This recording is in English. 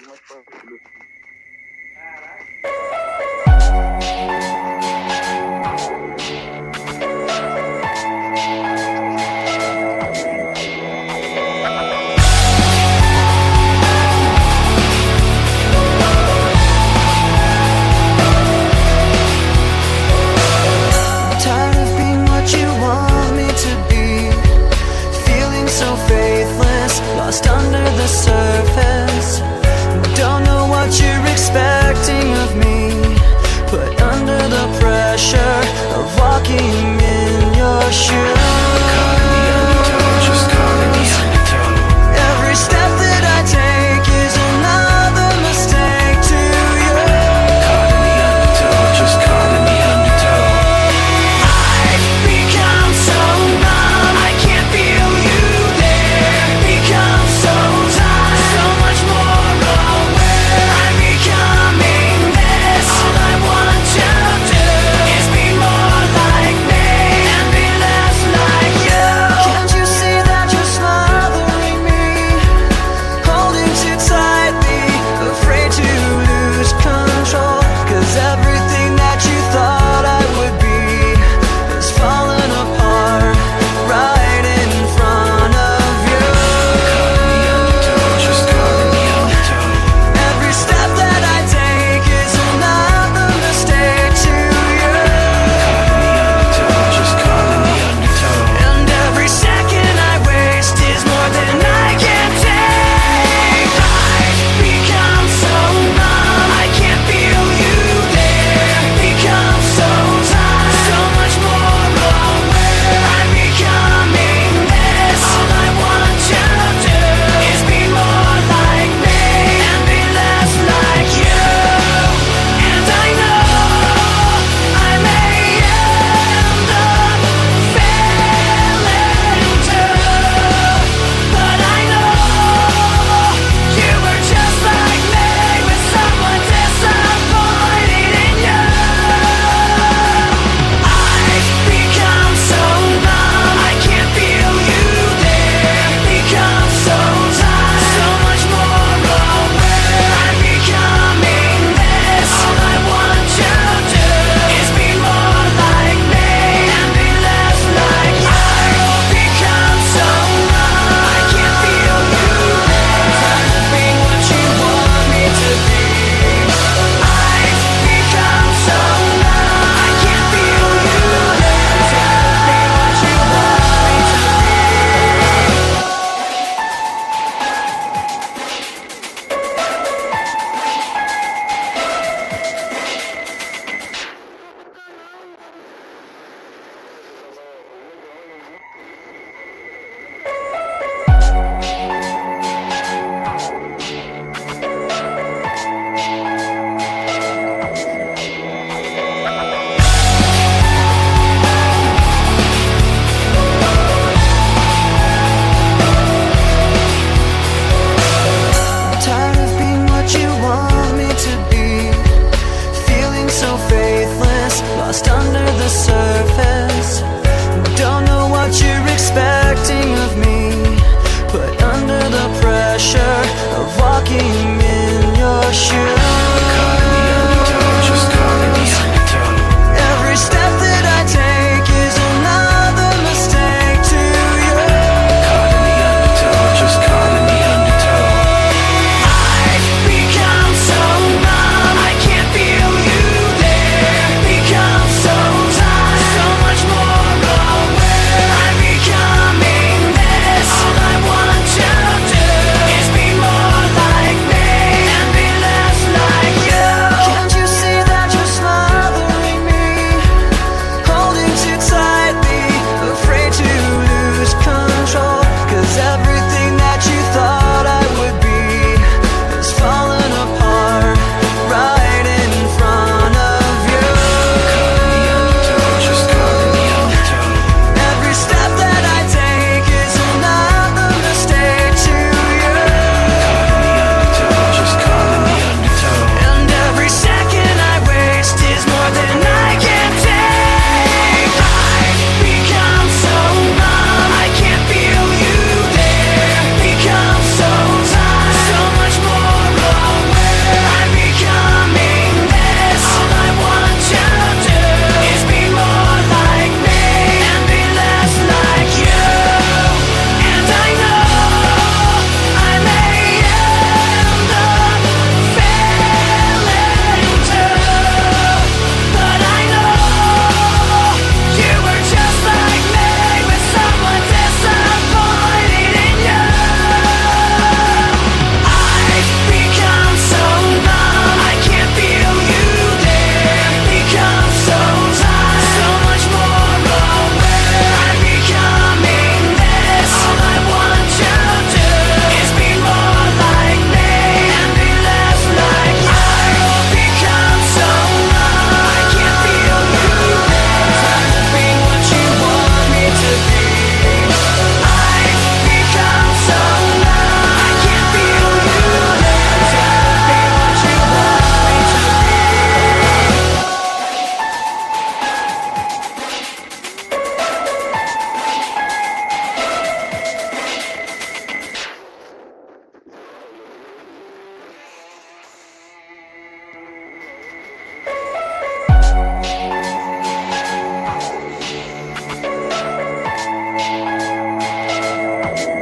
mais parecido. Lost under the surface. Don't know what you're expecting of me, but under the pressure of walking in your shoes, every step that I take is another mistake to you. Caught in the undertow, just caught in the undertow. I've become so numb, I can't feel you there. Become so tired, so much more aware. I'm becoming this. All I want to do is be more like me and be less like you. Can't you see that you're smothering me, holding too tightly, afraid to lose control? 'Cause everything that you thought I would be is falling apart right in front of you. Every step that I take is another mistake to you. And every second I waste is more than I can take. I've become so numb, I can't feel you there. Become so tired, so much more aware. I'm becoming this. All I want to do is be more like me and be less like you. And I know I may end up failing too, but I know you were just like me, with someone disappointed in you. I've become so numb, I can't feel you there. Become so tired, so much more aware. I'm becoming this. All I want to do is be more like me and be less like you. I've become so numb, I can't feel you there. Being what you want me to be. I've become so numb, I can't feel you there. Being what you want me to tired of being what you want me to be, feeling so faithless, lost under the surface. Don't know what you're expecting of me, but under the pressure of walking in your shoes.